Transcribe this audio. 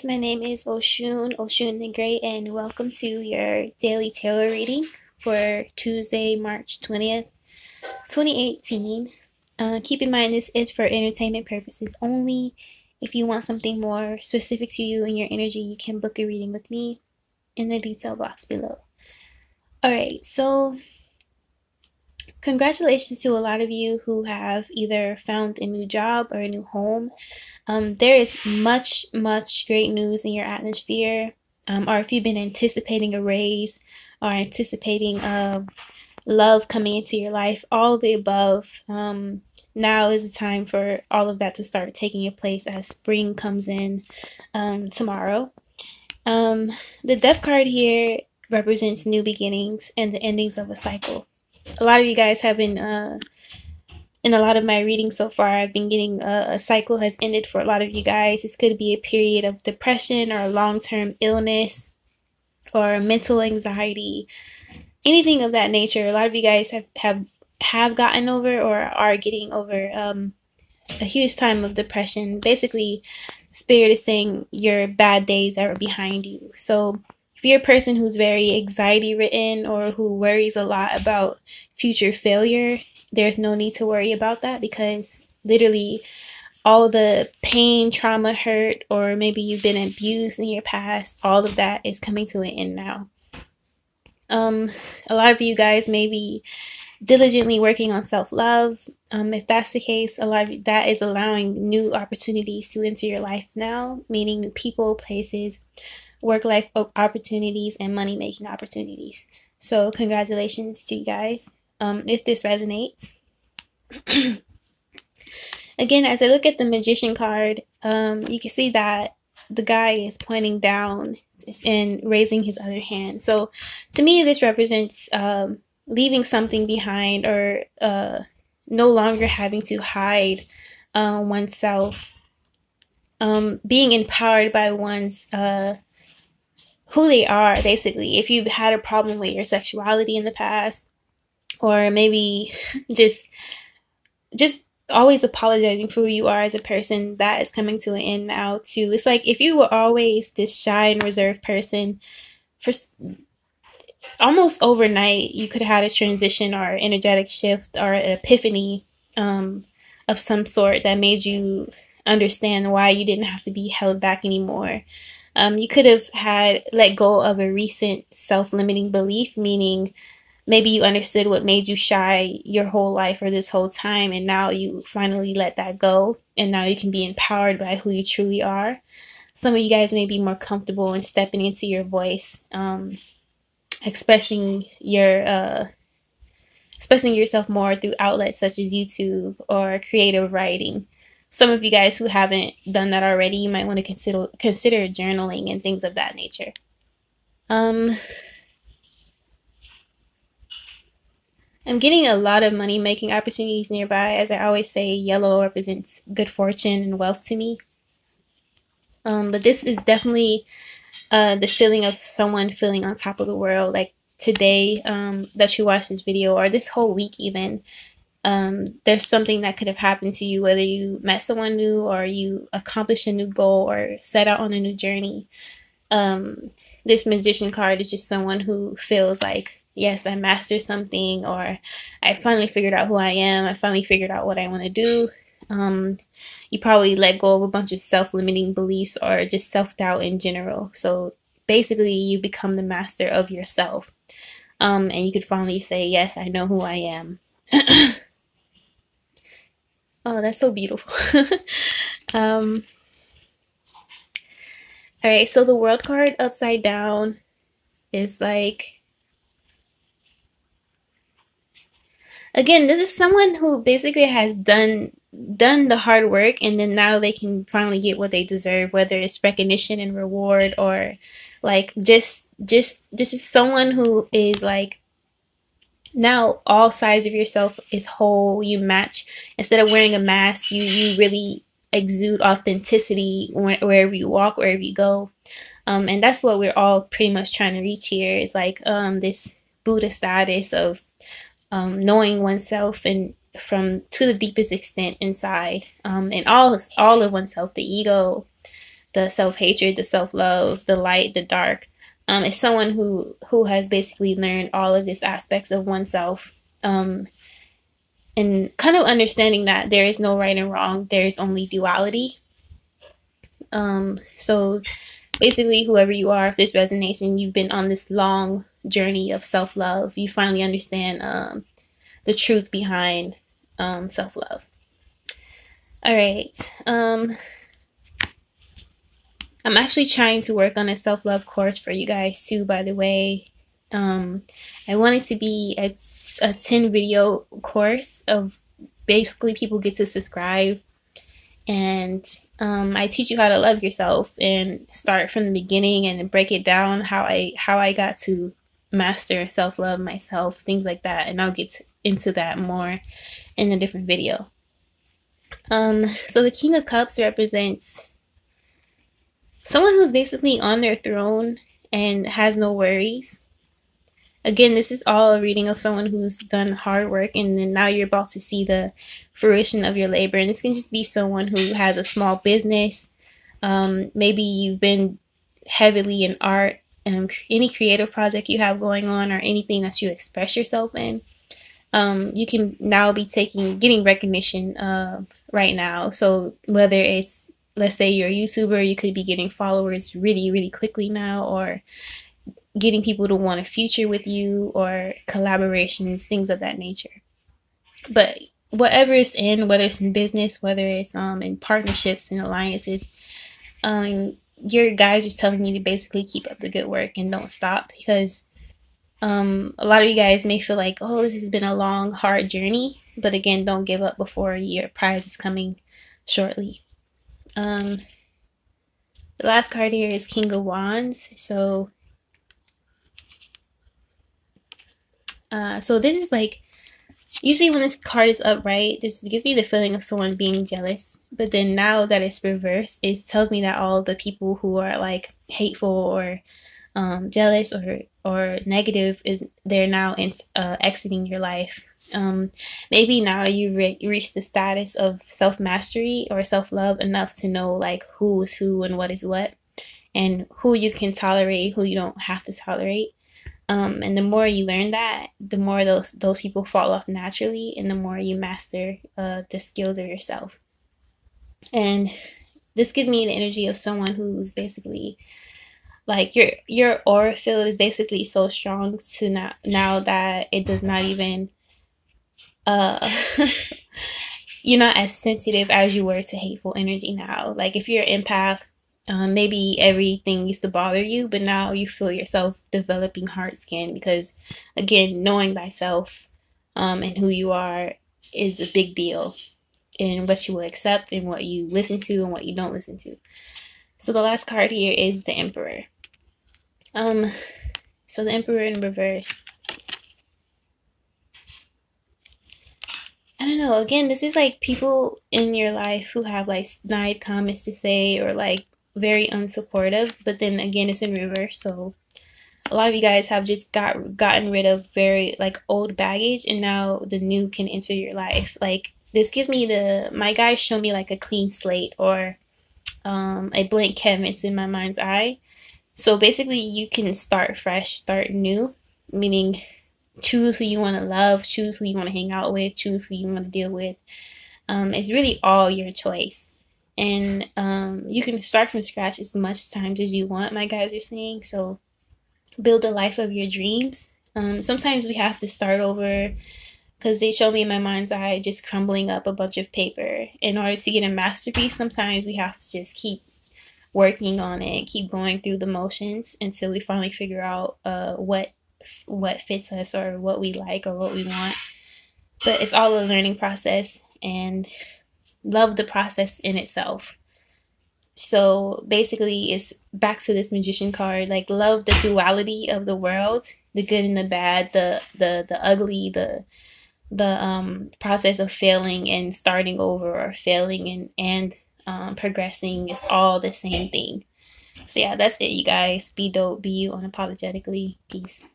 my name is Oshun the Great, and welcome to your daily tarot reading for Tuesday, March 20th, 2018. Keep in mind this is for entertainment purposes only. If you want something more specific to you and your energy, you can book a reading with me in the detail box below. Alright, so congratulations to a lot of you who have either found a new job or a new home. There is much great news in your atmosphere, or if you've been anticipating a raise or anticipating love coming into your life, all of the above. Now is the time for all of that to start taking place as spring comes in tomorrow. The Death card here represents new beginnings and the endings of a cycle. A lot of you guys have been in a lot of my readings so far, I've been getting a cycle has ended for a lot of you guys. This could be a period of depression or a long-term illness or mental anxiety, anything of that nature. A lot of you guys have gotten over or are getting over a huge time of depression. Basically, Spirit is saying your bad days are behind you. So if you're a person who's very anxiety ridden or who worries a lot about future failure, there's no need to worry about that, because literally all the pain, trauma, hurt, or maybe you've been abused in your past, all of that is coming to an end now. A lot of you guys may be diligently working on self-love. If that's the case, a lot of that is allowing new opportunities to enter your life now, meaning new people, places, work-life opportunities, and money-making opportunities. So congratulations to you guys. If this resonates. Again, as I look at the Magician card, you can see that the guy is pointing down and raising his other hand. So to me, this represents leaving something behind, or no longer having to hide oneself, being empowered by one's who they are, basically. If you've had a problem with your sexuality in the past, or maybe just always apologizing for who you are as a person, that is coming to an end now too. It's like if you were always this shy and reserved person, for almost overnight you could have had a transition or energetic shift or an epiphany of some sort that made you understand why you didn't have to be held back anymore. You could have let go of a recent self-limiting belief, meaning maybe you understood what made you shy your whole life or this whole time, and now you finally let that go, and now you can be empowered by who you truly are. Some of you guys may be more comfortable in stepping into your voice, expressing yourself more through outlets such as YouTube or creative writing. Some of you guys who haven't done that already, you might want to consider journaling and things of that nature. I'm getting a lot of money-making opportunities nearby. As I always say, yellow represents good fortune and wealth to me. But this is definitely the feeling of someone feeling on top of the world. Like today that you watch this video, or this whole week even, there's something that could have happened to you, whether you met someone new or you accomplished a new goal or set out on a new journey. This Magician card is just someone who feels like, yes, I mastered something, or I finally figured out who I am. I finally figured out what I want to do. You probably let go of a bunch of self-limiting beliefs or just self-doubt in general. So basically you become the master of yourself. And you could finally say, yes, I know who I am. Oh, that's so beautiful. Alright, so the World card upside down is like, again, this is someone who basically has done the hard work, and then now they can finally get what they deserve, whether it's recognition and reward, or like just someone who is like, now all sides of yourself is whole. You match. Instead of wearing a mask, you really exude authenticity wherever you walk, wherever you go. And that's what we're all pretty much trying to reach here, is like this Buddha status of knowing oneself and to the deepest extent inside, and all of oneself, the ego, the self-hatred, the self-love, the light, the dark. Is someone who has basically learned all of these aspects of oneself, and kind of understanding that there is no right and wrong, there is only duality. So basically, whoever you are, if this resonates and you've been on this long journey of self-love, you finally understand the truth behind self-love. All right. I'm actually trying to work on a self-love course for you guys too, by the way. I want it to be a 10 video course of basically people get to subscribe, and I teach you how to love yourself and start from the beginning and break it down how I got to master self-love myself, things like that, and I'll get into that more in a different video. So the King of Cups represents someone who's basically on their throne and has no worries. Again, this is all a reading of someone who's done hard work, and then now you're about to see the fruition of your labor. And this can just be someone who has a small business. Maybe you've been heavily in art, and any creative project you have going on, or anything that you express yourself in. You can now be getting recognition right now. So whether it's, let's say you're a YouTuber, you could be getting followers really, really quickly now, or getting people to want a future with you, or collaborations, things of that nature. But whatever it's in, whether it's in business, whether it's in partnerships and alliances, your guides are telling you to basically keep up the good work and don't stop, because a lot of you guys may feel like, oh, this has been a long, hard journey, but again, don't give up before your prize is coming shortly. The last card here is King of Wands. So this is like, usually when this card is upright, this gives me the feeling of someone being jealous. But then now that it's reversed, it tells me that all the people who are like hateful or jealous or negative, they're now exiting your life. Maybe now you reach the status of self-mastery or self-love enough to know like who is who and what is what, and who you can tolerate, who you don't have to tolerate. And the more you learn that, the more those people fall off naturally, and the more you master the skills of yourself. And this gives me the energy of someone who's basically like, your aura field is basically so strong to now that it does not even you're not as sensitive as you were to hateful energy now. Like if you're an empath, maybe everything used to bother you, but now you feel yourself developing hard skin, because again, knowing thyself and who you are is a big deal, in what you will accept and what you listen to and what you don't listen to. So the last card here is the Emperor. So the Emperor in reverse. I don't know, again, this is like people in your life who have like snide comments to say, or like very unsupportive, but then again, it's in reverse. So a lot of you guys have just gotten rid of very like old baggage, and now the new can enter your life. Like this gives me my guys show me like a clean slate, or a blank canvas in my mind's eye. So basically you can start fresh, start new, meaning choose who you want to love, choose who you want to hang out with, choose who you want to deal with. It's really all your choice. And you can start from scratch as much times as you want, my guys are saying. So build a life of your dreams. Sometimes we have to start over, because they show me in my mind's eye just crumbling up a bunch of paper. In order to get a masterpiece, sometimes we have to just keep working on it, keep going through the motions until we finally figure out what fits us, or what we like, or what we want. But it's all a learning process, and love the process in itself. So basically it's back to this Magician card, like love the duality of the world, the good and the bad, the ugly, the process of failing and starting over, or failing and progressing is all the same thing. So yeah, that's it, you guys. Be dope, be you unapologetically. Peace.